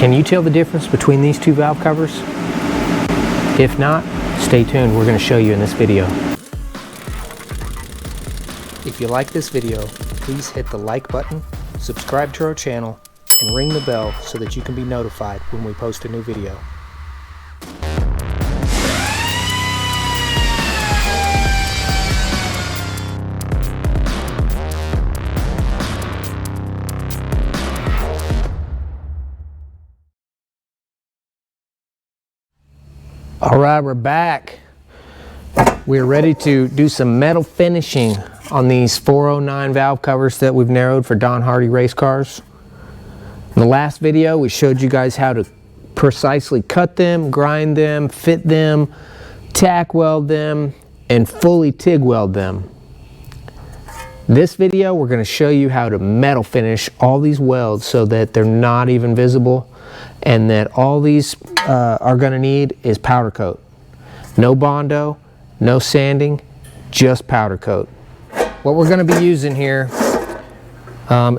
Can you tell the difference between these two valve covers? If not, stay tuned, we're going to show you in this video. If you like this video, please hit the like button, subscribe to our channel, and ring the bell so that you can be notified when we post a new video. All right, we're back. We're ready to do some metal finishing on these 409 valve covers that we've narrowed for Don Hardy race cars. In the last video, we showed you guys how to precisely cut them, grind them, fit them, tack weld them, and fully TIG weld them. This video, we're going to show you how to metal finish all these welds so that they're not even visible, and that all these are going to need is powder coat. No Bondo, no sanding, just powder coat. What we're going to be using here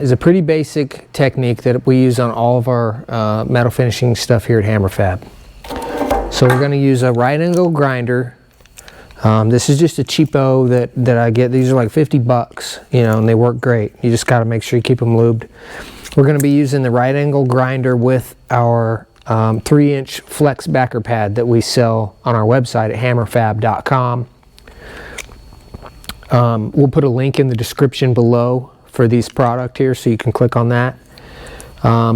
is a pretty basic technique that we use on all of our metal finishing stuff here at Hammer Fab. So we're going to use a right angle grinder. This is just a cheapo that I get. These are like 50 bucks, you know, and they work great. You just got to make sure you keep them lubed. We're going to be using the right angle grinder with our 3-inch flex backer pad that we sell on our website at hammerfab.com. We'll put a link in the description below for these product here, so you can click on that.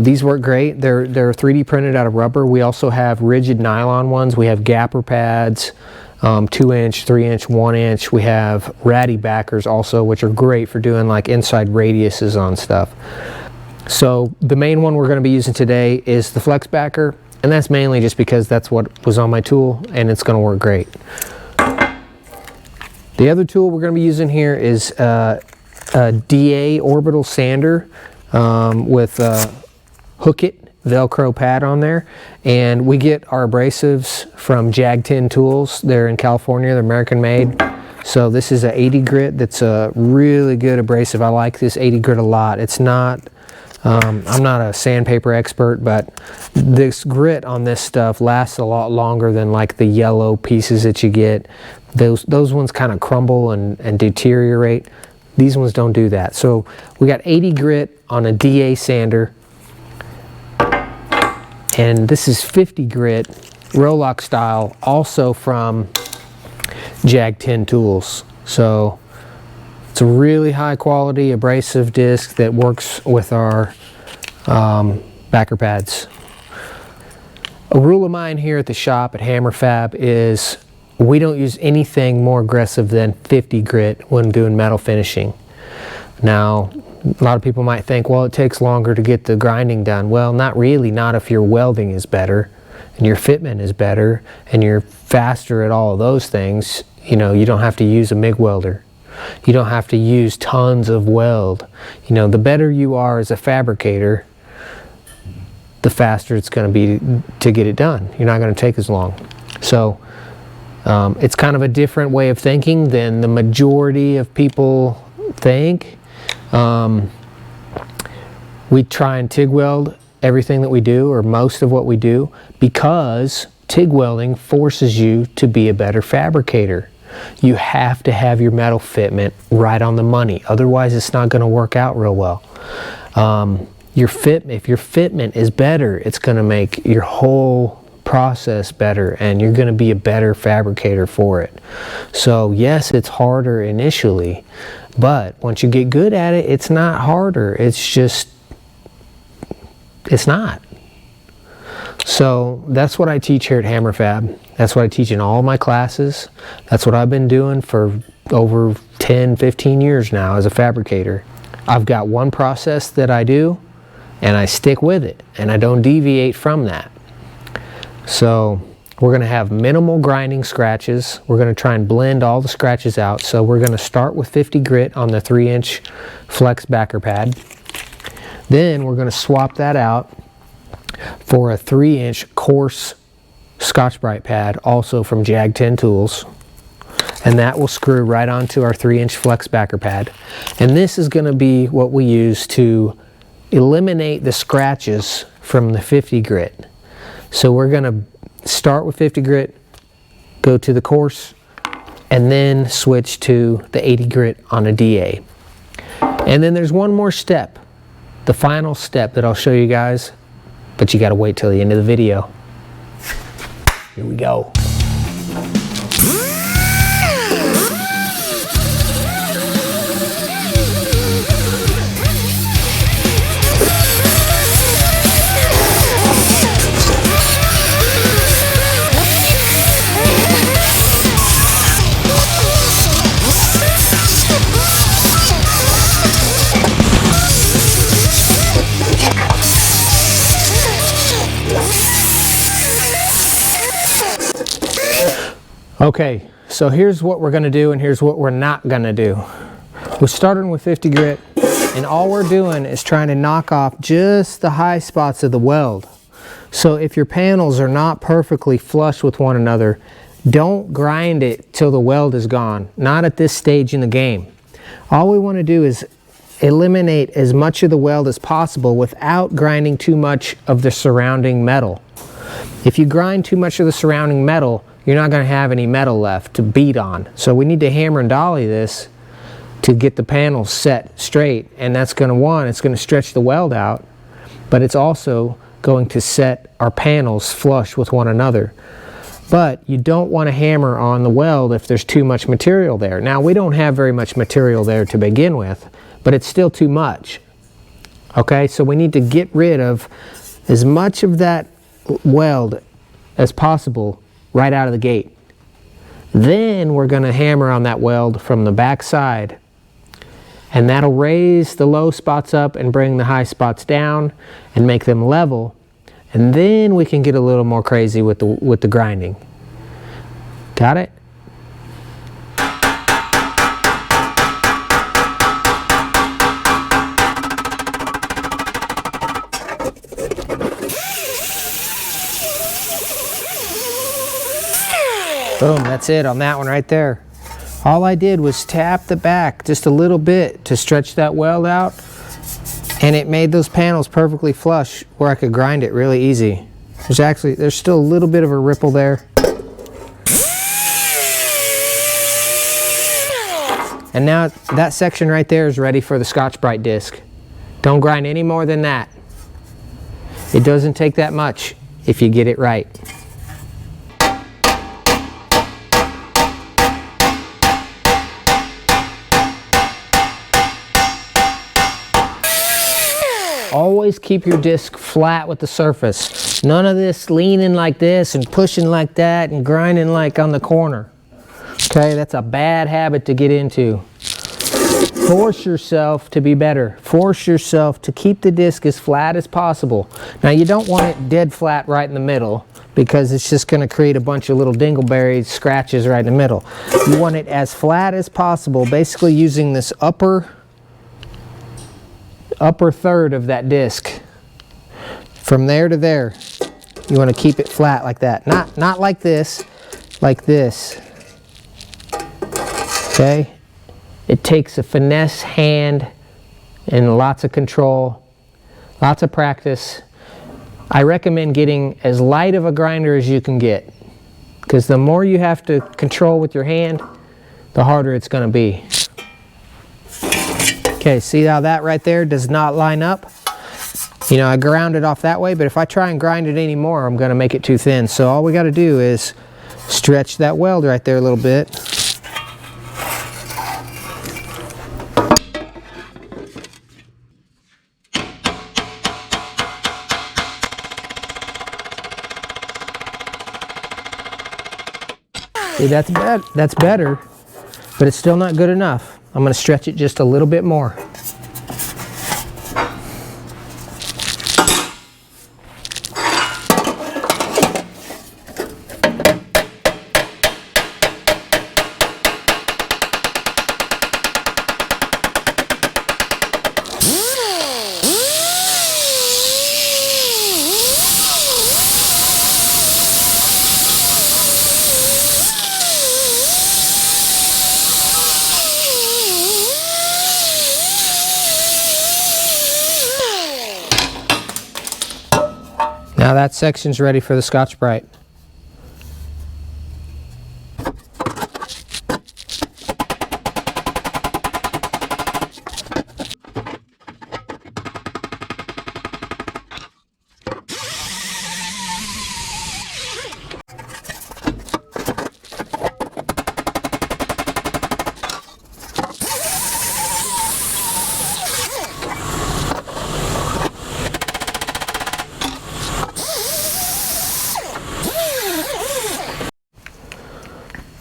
These work great. They're 3D printed out of rubber. We also have rigid nylon ones. We have gapper pads, 2-inch, 3-inch, 1-inch. We have ratty backers also, which are great for doing like inside radiuses on stuff. So the main one we're going to be using today is the flex backer, and that's mainly just because that's what was on my tool and it's going to work great. The other tool we're going to be using here is a DA orbital sander with a hook it Velcro pad on there, and we get our abrasives from Jag 10 Tools. They're in California, they're American made. So this is a 80 grit that's a really good abrasive. I like this 80 grit a lot. It's not I'm not a sandpaper expert, but this grit on this stuff lasts a lot longer than like the yellow pieces that you get. Those ones kind of crumble and deteriorate. These ones don't do that. So we got 80 grit on a DA sander, and this is 50 grit Rolock style, also from Jag 10 Tools. So it's a really high quality abrasive disc that works with our backer pads. A rule of mine here at the shop at Hammer Fab is we don't use anything more aggressive than 50 grit when doing metal finishing. Now, a lot of people might think, well, it takes longer to get the grinding done. Well, not really, not if your welding is better and your fitment is better and you're faster at all of those things. You know, you don't have to use a MIG welder. You don't have to use tons of weld. You know, the better you are as a fabricator, the faster it's going to be to get it done. You're not going to take as long. So it's kind of a different way of thinking than the majority of people think. We try and TIG weld everything that we do, or most of what we do, because TIG welding forces you to be a better fabricator. You have to have your metal fitment right on the money. Otherwise, it's not going to work out real well. If your fitment is better, it's going to make your whole process better, and you're going to be a better fabricator for it. So yes, it's harder initially, but once you get good at it, it's not harder. It's just, it's not. So that's what I teach here at Hammer Fab. That's what I teach in all my classes. That's what I've been doing for over 10, 15 years now as a fabricator. I've got one process that I do, and I stick with it, and I don't deviate from that. So we're going to have minimal grinding scratches. We're going to try and blend all the scratches out. So we're going to start with 50 grit on the 3-inch flex backer pad. Then we're going to swap that out for a 3-inch coarse Scotch-Brite pad, also from Jag 10 Tools, and that will screw right onto our 3-inch flex backer pad. And this is going to be what we use to eliminate the scratches from the 50 grit. So we're gonna start with 50 grit, go to the coarse, and then switch to the 80 grit on a DA. And then there's one more step, the final step that I'll show you guys, but you gotta wait till the end of the video. Here we go. Okay, so here's what we're gonna do and here's what we're not gonna do. We're starting with 50 grit, and all we're doing is trying to knock off just the high spots of the weld. So if your panels are not perfectly flush with one another, don't grind it till the weld is gone. Not at this stage in the game. All we wanna do is eliminate as much of the weld as possible without grinding too much of the surrounding metal. If you grind too much of the surrounding metal, you're not going to have any metal left to beat on. So we need to hammer and dolly this to get the panels set straight, and that's going to, it's going to stretch the weld out, but it's also going to set our panels flush with one another. But you don't want to hammer on the weld if there's too much material there. Now, we don't have very much material there to begin with, but it's still too much. Okay, so we need to get rid of as much of that weld as possible right out of the gate. Then we're going to hammer on that weld from the back side, and that'll raise the low spots up and bring the high spots down and make them level, and then we can get a little more crazy with the grinding. Got it? Boom, that's it on that one right there. All I did was tap the back just a little bit to stretch that weld out, and it made those panels perfectly flush where I could grind it really easy. There's still a little bit of a ripple there. And now that section right there is ready for the Scotch-Brite disc. Don't grind any more than that. It doesn't take that much if you get it right. Always keep your disc flat with the surface. None of this leaning like this and pushing like that and grinding like on the corner. Okay, that's a bad habit to get into. Force yourself to be better. Force yourself to keep the disc as flat as possible. Now you don't want it dead flat right in the middle, because it's just going to create a bunch of little dingleberry scratches right in the middle. You want it as flat as possible, basically using this upper third of that disc. From there to there, you want to keep it flat like that. Not like this, like this. Okay? It takes a finesse hand and lots of control, lots of practice. I recommend getting as light of a grinder as you can get, because the more you have to control with your hand, the harder it's going to be. Okay, see how that right there does not line up? You know, I ground it off that way, but if I try and grind it anymore, I'm going to make it too thin. So all we got to do is stretch that weld right there a little bit. See, that's better, but it's still not good enough. I'm going to stretch it just a little bit more. Now that section's ready for the Scotch-Brite.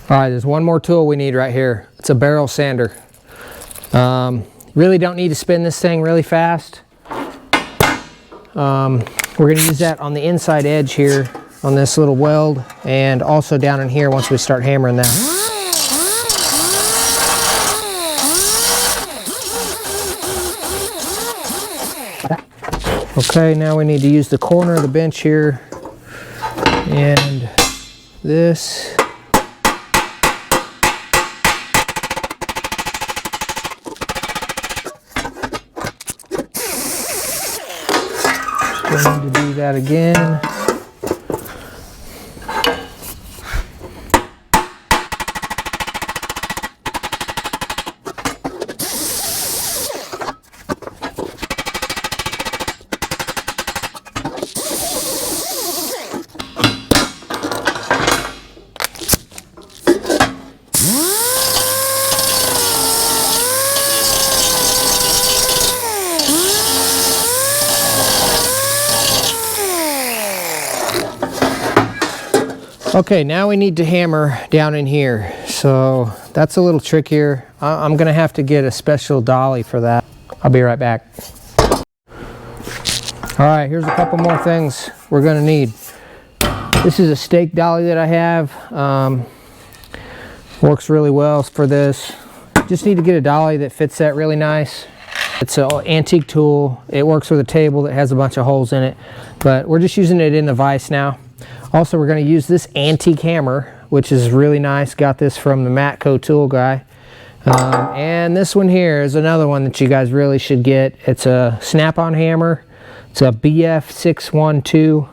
All right, there's one more tool we need right here. It's a barrel sander. Really don't need to spin this thing really fast. We're going to use that on the inside edge here on this little weld, and also down in here once we start hammering that. Okay, now we need to use the corner of the bench here and this. Going to do that again. Okay, now we need to hammer down in here. So that's a little trickier. I'm gonna have to get a special dolly for that. I'll be right back. All right, here's a couple more things we're gonna need. This is a stake dolly that I have. Works really well for this. Just need to get a dolly that fits that really nice. It's an antique tool. It works with a table that has a bunch of holes in it, but we're just using it in the vise now. Also, we're going to use this antique hammer, which is really nice. Got this from the Matco tool guy. And this one here is another one that you guys really should get. It's a snap-on hammer. It's a BF612.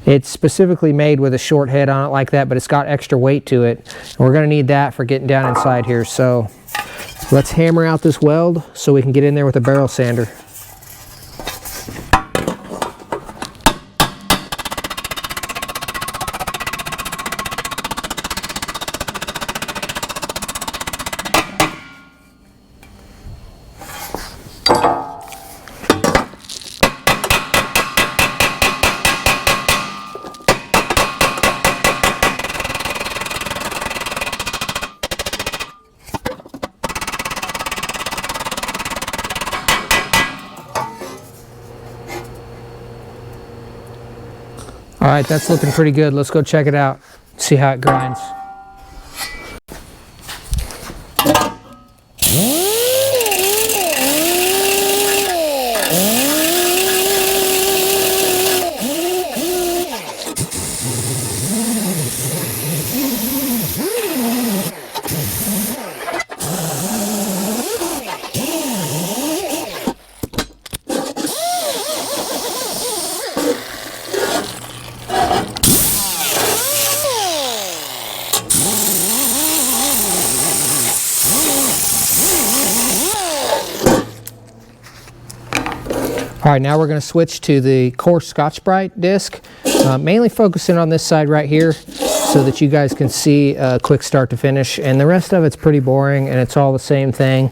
It's specifically made with a short head on it like that, but it's got extra weight to it. And we're going to need that for getting down inside here. So let's hammer out this weld so we can get in there with a barrel sander. All right, that's looking pretty good. Let's go check it out, see how it grinds. All right, now we're going to switch to the coarse Scotch-Brite disc, mainly focusing on this side right here so that you guys can see a quick start to finish. And the rest of it's pretty boring and it's all the same thing.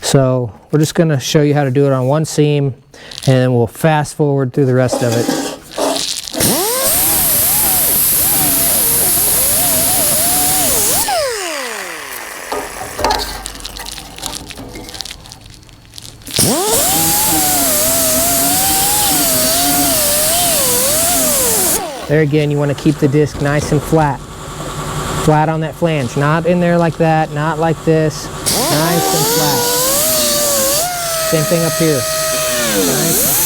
So we're just going to show you how to do it on one seam, and then we'll fast forward through the rest of it. There again, you want to keep the disc nice and flat. Flat on that flange. Not in there like that, not like this. Nice and flat. Same thing up here. Nice and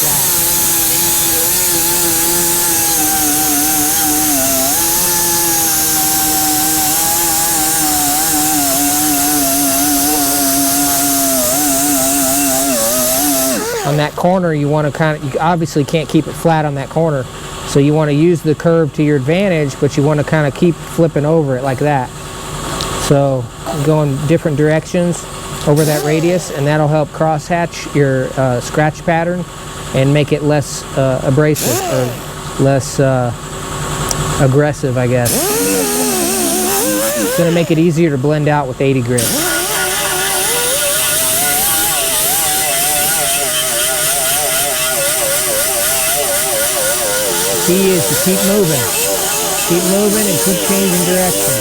flat. On that corner, you want to you obviously can't keep it flat on that corner. So you want to use the curve to your advantage, but you want to kind of keep flipping over it like that. So go in different directions over that radius, and that'll help crosshatch your scratch pattern and make it less abrasive or less aggressive, I guess. It's going to make it easier to blend out with 80 grit. The key is to keep moving and keep changing direction.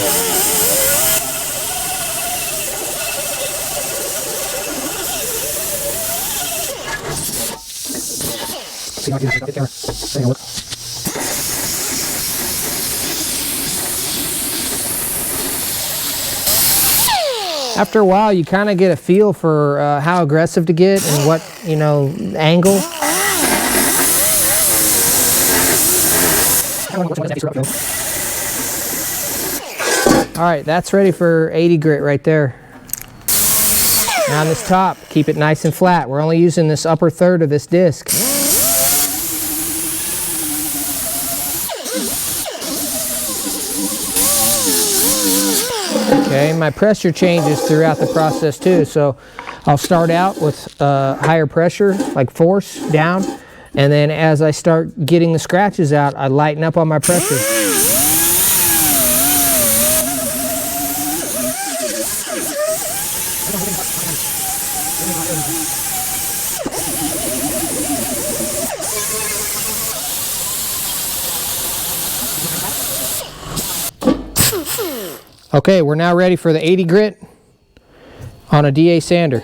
See how I do this. Get there. There you look. After a while, you kind of get a feel for how aggressive to get and what, angle. All right, that's ready for 80 grit right there. Now on this top, keep it nice and flat. We're only using this upper third of this disc. Okay, my pressure changes throughout the process too, so I'll start out with higher pressure, like force down, and then as I start getting the scratches out, I lighten up on my pressure. Okay, we're now ready for the 80 grit on a DA sander.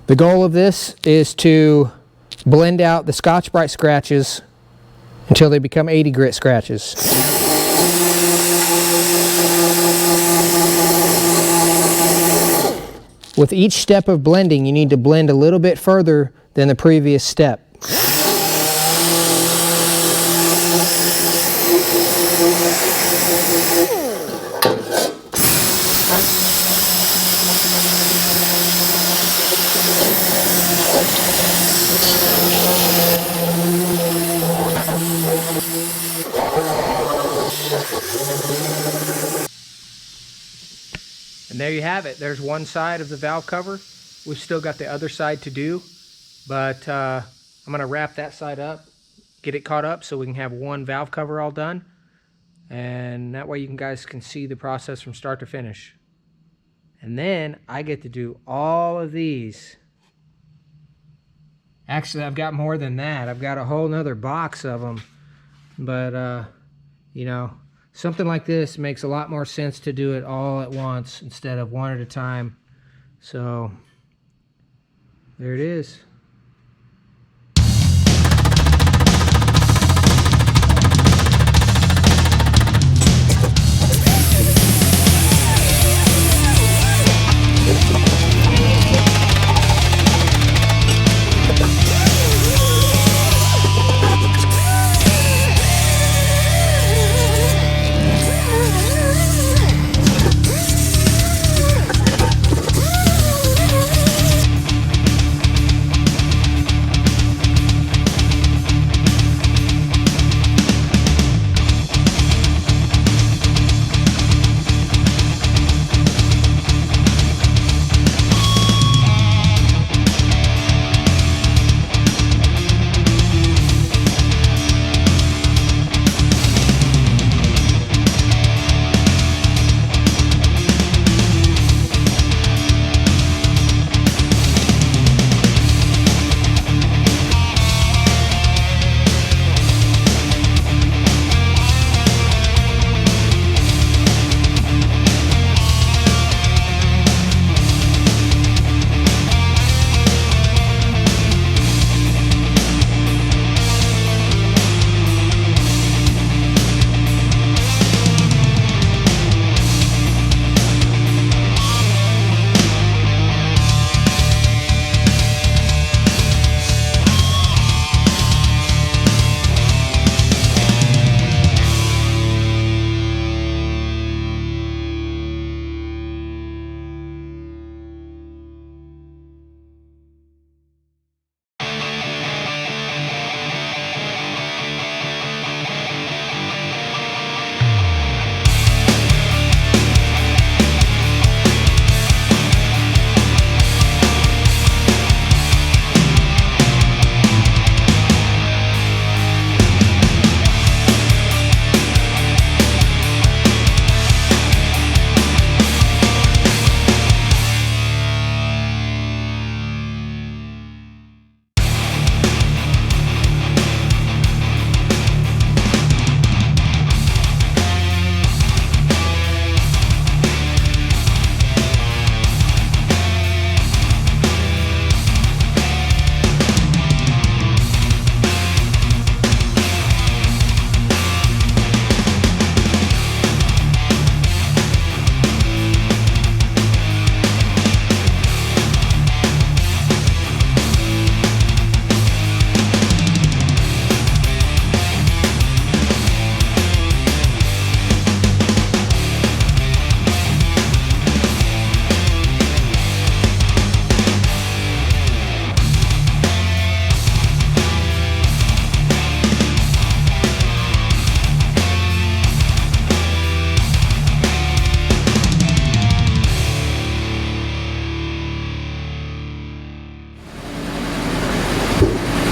The goal of this is to blend out the Scotch-Brite scratches until they become 80 grit scratches. With each step of blending, you need to blend a little bit further than the previous step. And there you have it. There's one side of the valve cover. We've still got the other side to do, but I'm going to wrap that side up, get it caught up so we can have one valve cover all done, and that way you guys can see the process from start to finish. And then I get to do all of these. Actually, I've got more than that. I've got a whole nother box of them, but something like this makes a lot more sense to do it all at once instead of one at a time. So there it is.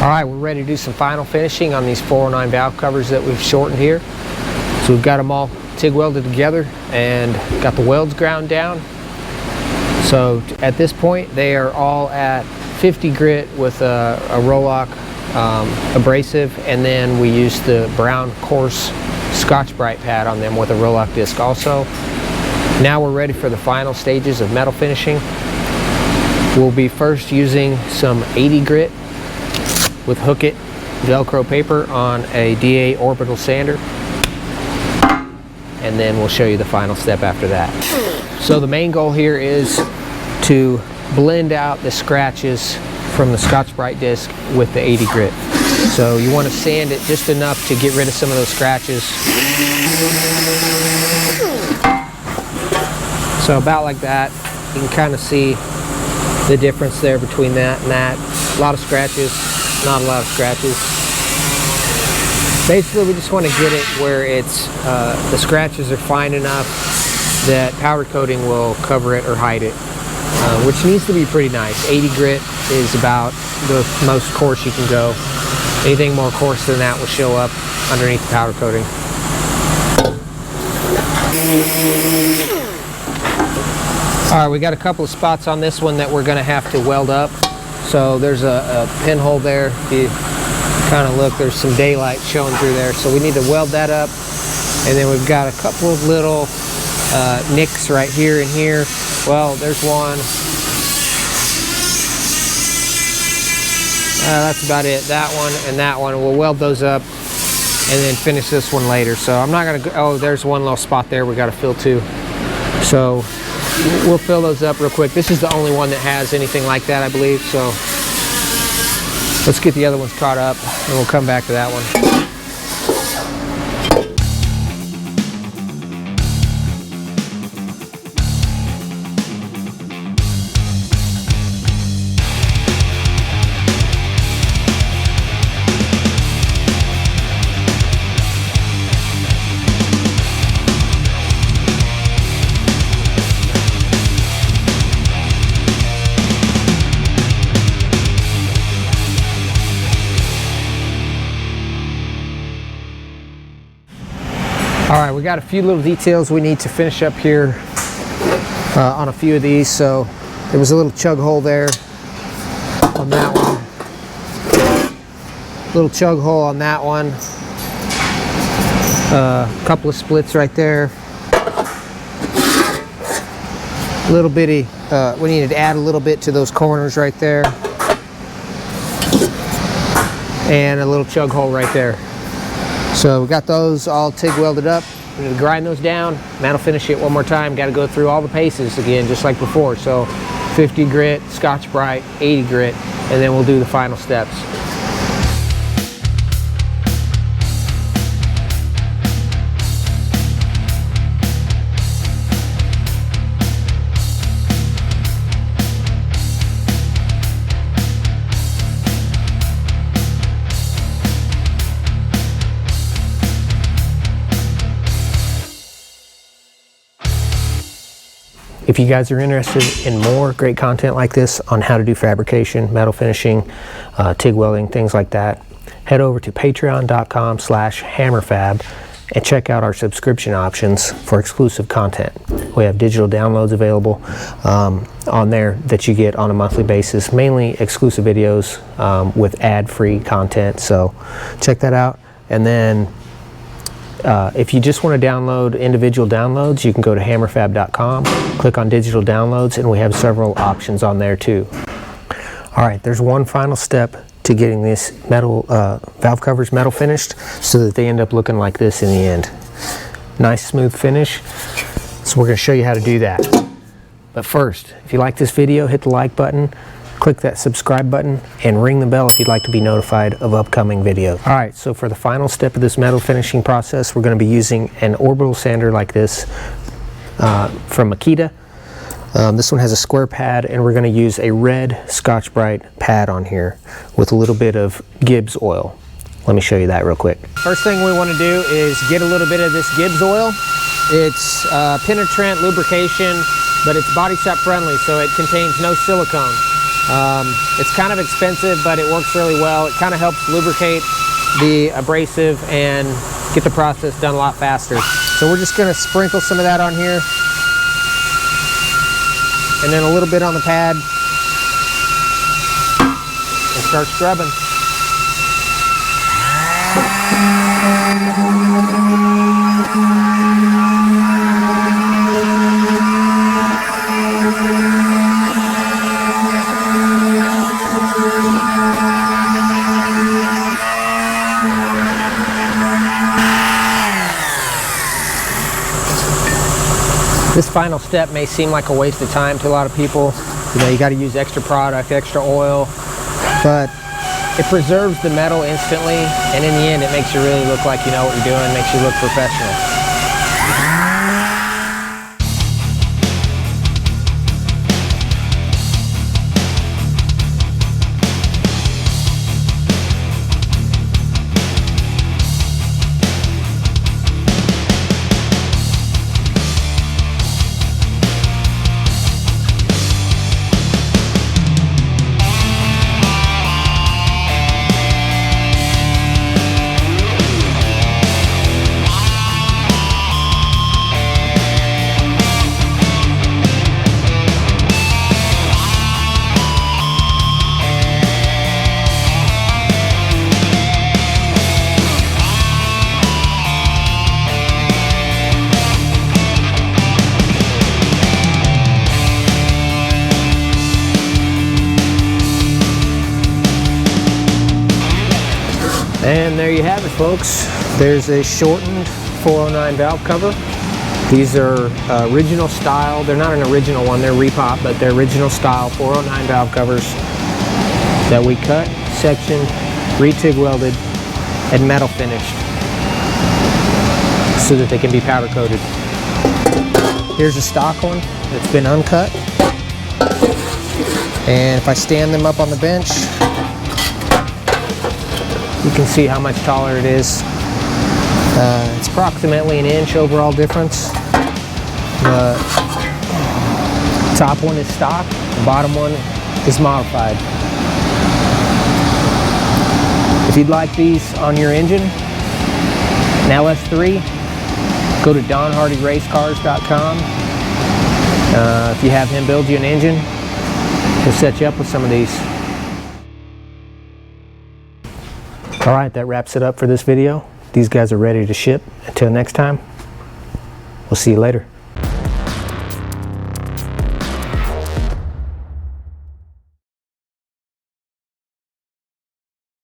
All right, we're ready to do some final finishing on these 409 valve covers that we've shortened here. So we've got them all TIG welded together and got the welds ground down. So at this point, they are all at 50 grit with a Rolock abrasive, and then we use the brown coarse Scotch-Brite pad on them with a Rolock disc also. Now we're ready for the final stages of metal finishing. We'll be first using some 80 grit with Hook It Velcro paper on a DA orbital sander, and then we'll show you the final step after that. So the main goal here is to blend out the scratches from the Scotch-Brite disc with the 80 grit. So you want to sand it just enough to get rid of some of those scratches. So about like that. You can kind of see the difference there between that and that. A lot of scratches, not a lot of scratches. Basically, we just want to get it where it's the scratches are fine enough that powder coating will cover it or hide it, which needs to be pretty nice. 80 grit is about the most coarse you can go. Anything more coarse than that will show up underneath the powder coating. All right, we got a couple of spots on this one that we're going to have to weld up. So there's a pinhole there. If you kind of look, there's some daylight showing through there. So we need to weld that up. And then we've got a couple of little nicks right here and here. Well, there's one. That's about it. That one and that one. We'll weld those up and then finish this one later. So I'm not going to go. Oh, there's one little spot there we got to fill too. So we'll fill those up real quick. This is the only one that has anything like that, I believe. So let's get the other ones caught up and we'll come back to that one. All right, we got a few little details we need to finish up here on a few of these. So there was a little chug hole there on that one. Little chug hole on that one. A couple of splits right there. Little bitty, we needed to add a little bit to those corners right there. And a little chug hole right there. So we got those all TIG welded up. We're going to grind those down, metal finish it one more time. Got to go through all the paces again, just like before. So 50 grit, Scotch-Brite, 80 grit, and then we'll do the final steps. If you guys are interested in more great content like this on how to do fabrication, metal finishing, TIG welding, things like that, head over to patreon.com/hammerfab and check out our subscription options for exclusive content. We have digital downloads available on there that you get on a monthly basis, mainly exclusive videos with ad-free content. So check that out. And then if you just want to download individual downloads, you can go to hammerfab.com, click on digital downloads, and we have several options on there too. All right, there's one final step to getting this metal valve covers metal finished so that they end up looking like this in the end. Nice smooth finish. So we're going to show you how to do that. But first, if you like this video, hit the like button, click that subscribe button, and ring the bell if you'd like to be notified of upcoming videos. All right, so for the final step of this metal finishing process, we're going to be using an orbital sander like this from Makita. This one has a square pad, and we're going to use a red Scotch-Brite pad on here with a little bit of Gibbs oil. Let me show you that real quick. First thing we want to do is get a little bit of this Gibbs oil. It's penetrant lubrication, but it's body shop friendly, so it contains no silicone. It's kind of expensive, but it works really well. It kind of helps lubricate the abrasive and get the process done a lot faster. So we're just going to sprinkle some of that on here, and then a little bit on the pad, and start scrubbing. This final step may seem like a waste of time to a lot of people. You know, you got to use extra product, extra oil, but it preserves the metal instantly, and in the end it makes you really look like you know what you're doing, makes you look professional. And there you have it, folks. There's a shortened 409 valve cover. These are original style. They're not an original one, they're repop, but they're original style 409 valve covers that we cut, sectioned, re-TIG welded, and metal finished so that they can be powder coated. Here's a stock one that's been uncut. And if I stand them up on the bench, you can see how much taller it is. It's approximately an inch overall difference. The top one is stock, the bottom one is modified. If you'd like these on your engine, an LS3, go to DonHardyRaceCars.com. If you have him build you an engine, he'll set you up with some of these. Alright, that wraps it up for this video. These guys are ready to ship. Until next time, we'll see you later.